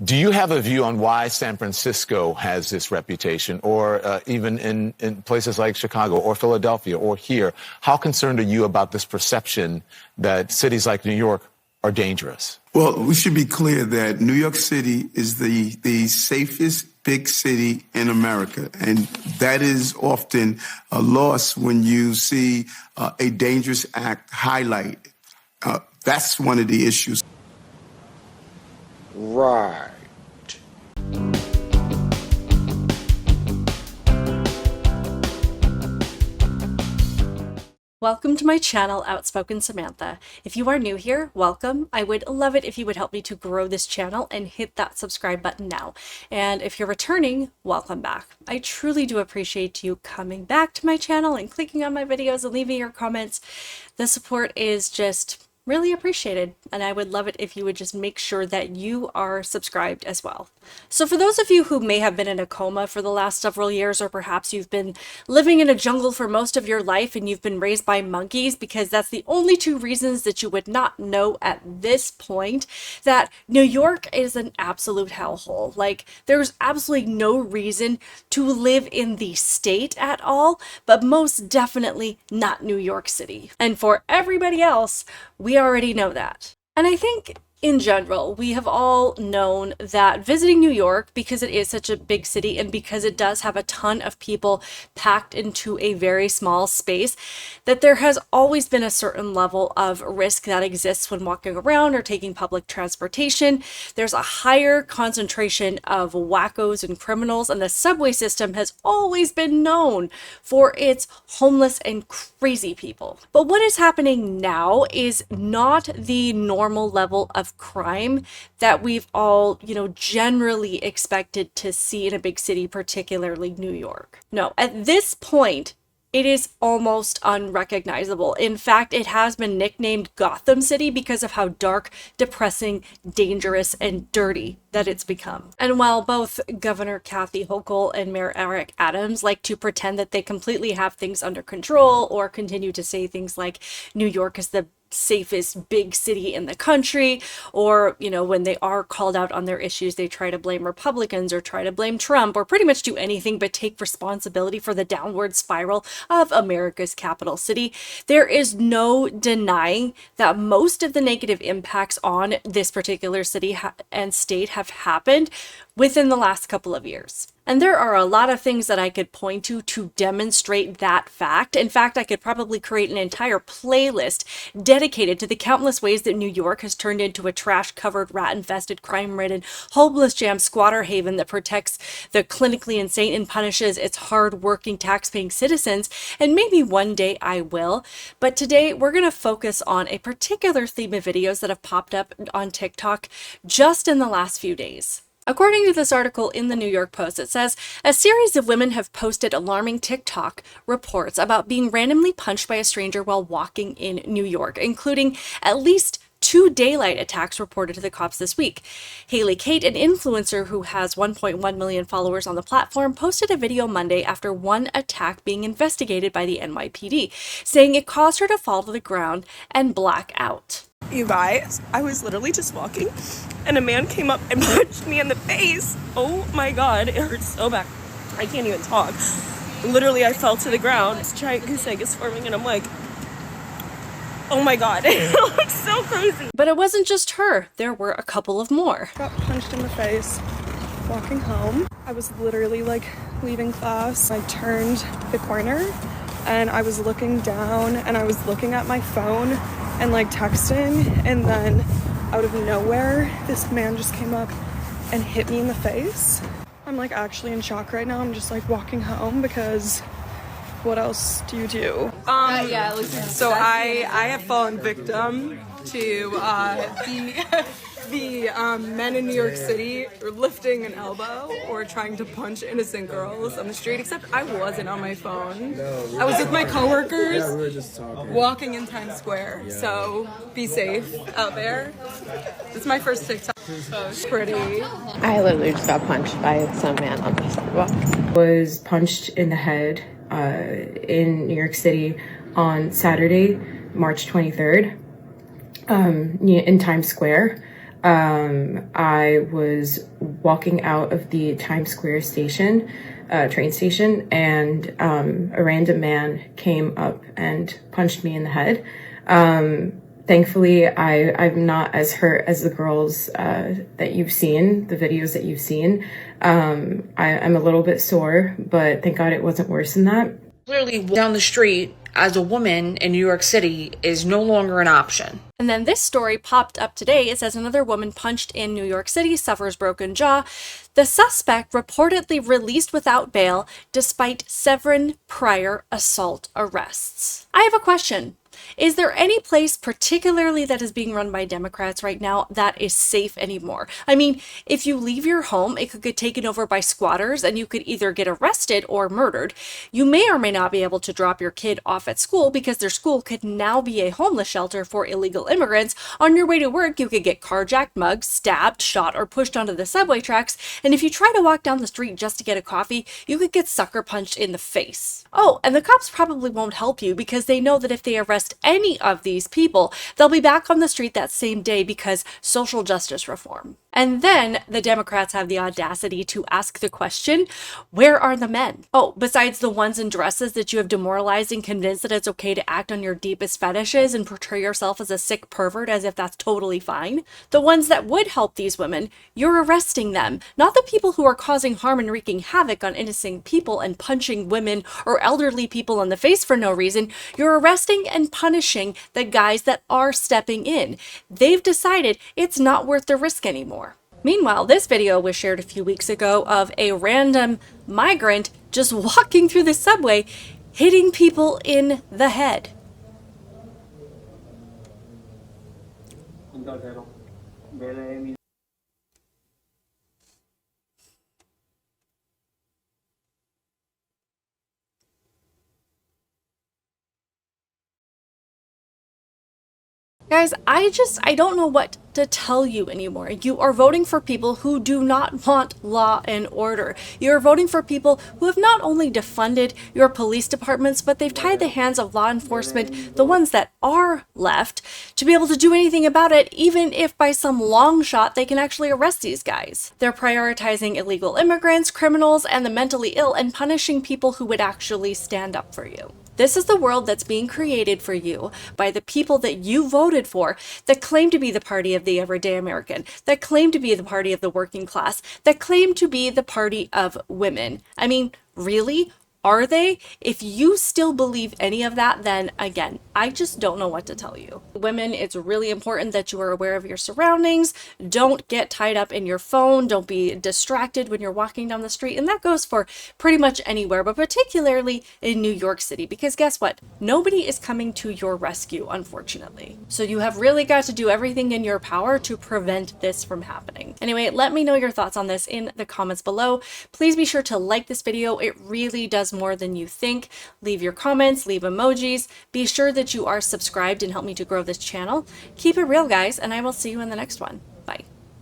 Do you have a view on why San Francisco has this reputation, or even in places like Chicago or Philadelphia or here? How concerned are you about this perception that cities like New York are dangerous? Well, we should be clear that New York City is the safest big city in America. And that is often a loss when you see a dangerous act highlighted. That's one of the issues. Right. Welcome to my channel, Outspoken Samantha. If you are new here, welcome. I would love it if you would help me to grow this channel and hit that subscribe button now. And if you're returning, welcome back. I truly do appreciate you coming back to my channel and clicking on my videos and leaving your comments. The support is just really appreciated, and I would love it if you would just make sure that you are subscribed as well. So for those of you who may have been in a coma for the last several years, or perhaps you've been living in a jungle for most of your life and you've been raised by monkeys, because that's the only two reasons that you would not know at this point that New York is an absolute hellhole. Like, there's absolutely no reason to live in the state at all, but most definitely not New York City. And for everybody else, we already know that. And I think in general, we have all known that visiting New York, because it is such a big city and because it does have a ton of people packed into a very small space, that there has always been a certain level of risk that exists when walking around or taking public transportation. There's a higher concentration of wackos and criminals, and the subway system has always been known for its homeless and crazy people. But what is happening now is not the normal level of crime that we've all, generally expected to see in a big city, particularly New York. No, at this point, it is almost unrecognizable. In fact, it has been nicknamed Gotham City because of how dark, depressing, dangerous, and dirty that it's become. And while both Governor Kathy Hochul and Mayor Eric Adams like to pretend that they completely have things under control, or continue to say things like New York is the safest big city in the country, or when they are called out on their issues, they try to blame Republicans or try to blame Trump, or pretty much do anything but take responsibility for the downward spiral of America's capital city, there is no denying that most of the negative impacts on this particular city and state have happened within the last couple of years. And there are a lot of things that I could point to demonstrate that fact. In fact, I could probably create an entire playlist dedicated to the countless ways that New York has turned into a trash-covered, rat-infested, crime-ridden, homeless jam squatter haven that protects the clinically insane and punishes its hard-working, tax-paying citizens. And maybe one day I will. But today, we're going to focus on a particular theme of videos that have popped up on TikTok just in the last few days. According to this article in the New York Post, it says, a series of women have posted alarming TikTok reports about being randomly punched by a stranger while walking in New York, including at least 2 daylight attacks reported to the cops this week. Haley Kate, an influencer who has 1.1 million followers on the platform, posted a video Monday after one attack being investigated by the NYPD, saying it caused her to fall to the ground and black out. You guys, I was literally just walking and a man came up and punched me in the face. Oh my God, it hurts so bad. I can't even talk. Literally, I fell to the ground. This giant goose egg is forming and I'm like, oh my God, it looks so crazy. But it wasn't just her. There were a couple of more. Got punched in the face walking home. I was literally leaving class. I turned the corner and I was looking down and I was looking at my phone and texting, and then out of nowhere this man just came up and hit me in the face. I'm actually in shock right now. I'm just walking home because what else do you do? So I have fallen victim to the men in New York City lifting an elbow or trying to punch innocent girls on the street, except I wasn't on my phone. I was with my coworkers walking in Times Square, so be safe out there. It's my first TikTok, so it's pretty. I literally just got punched by some man on the sidewalk. Was punched in the head in New York City on Saturday, March 23rd, in Times Square. I was walking out of the Times Square station, train station, and a random man came up and punched me in the head. Thankfully, I'm not as hurt as the girls that you've seen, the videos that you've seen. I'm a little bit sore, but thank God it wasn't worse than that. Clearly, down the street as a woman in New York City is no longer an option. And then this story popped up today. It says another woman punched in New York City suffers broken jaw. The suspect reportedly released without bail despite 7 prior assault arrests. I have a question. Is there any place particularly that is being run by Democrats right now that is safe anymore? I mean, if you leave your home, it could get taken over by squatters and you could either get arrested or murdered. You may or may not be able to drop your kid off at school because their school could now be a homeless shelter for illegal immigrants. On your way to work, you could get carjacked, mugged, stabbed, shot, or pushed onto the subway tracks. And if you try to walk down the street just to get a coffee, you could get sucker punched in the face. Oh, and the cops probably won't help you because they know that if they arrest any of these people, they'll be back on the street that same day because social justice reform. And then the Democrats have the audacity to ask the question, where are the men? Oh, besides the ones in dresses that you have demoralized and convinced that it's okay to act on your deepest fetishes and portray yourself as a sick pervert as if that's totally fine. The ones that would help these women, you're arresting them, not the people who are causing harm and wreaking havoc on innocent people and punching women or elderly people in the face for no reason. You're arresting and punishing the guys that are stepping in. They've decided it's not worth the risk anymore. Meanwhile, this video was shared a few weeks ago of a random migrant just walking through the subway, hitting people in the head. Guys, I don't know what to tell you anymore. You are voting for people who do not want law and order. You're voting for people who have not only defunded your police departments, but they've tied the hands of law enforcement, the ones that are left, to be able to do anything about it, even if by some long shot they can actually arrest these guys. They're prioritizing illegal immigrants, criminals, and the mentally ill, and punishing people who would actually stand up for you. This is the world that's being created for you by the people that you voted for, that claim to be the party of the everyday American, that claim to be the party of the working class, that claim to be the party of women. I mean, really? Are they? If you still believe any of that, then again, I just don't know what to tell you. Women, it's really important that you are aware of your surroundings. Don't get tied up in your phone. Don't be distracted when you're walking down the street. And that goes for pretty much anywhere, but particularly in New York City, because guess what? Nobody is coming to your rescue, unfortunately. So you have really got to do everything in your power to prevent this from happening. Anyway, let me know your thoughts on this in the comments below. Please be sure to like this video. It really does more than you think. Leave your comments, leave emojis. Be sure that you are subscribed and help me to grow this channel. Keep it real, guys, and I will see you in the next one.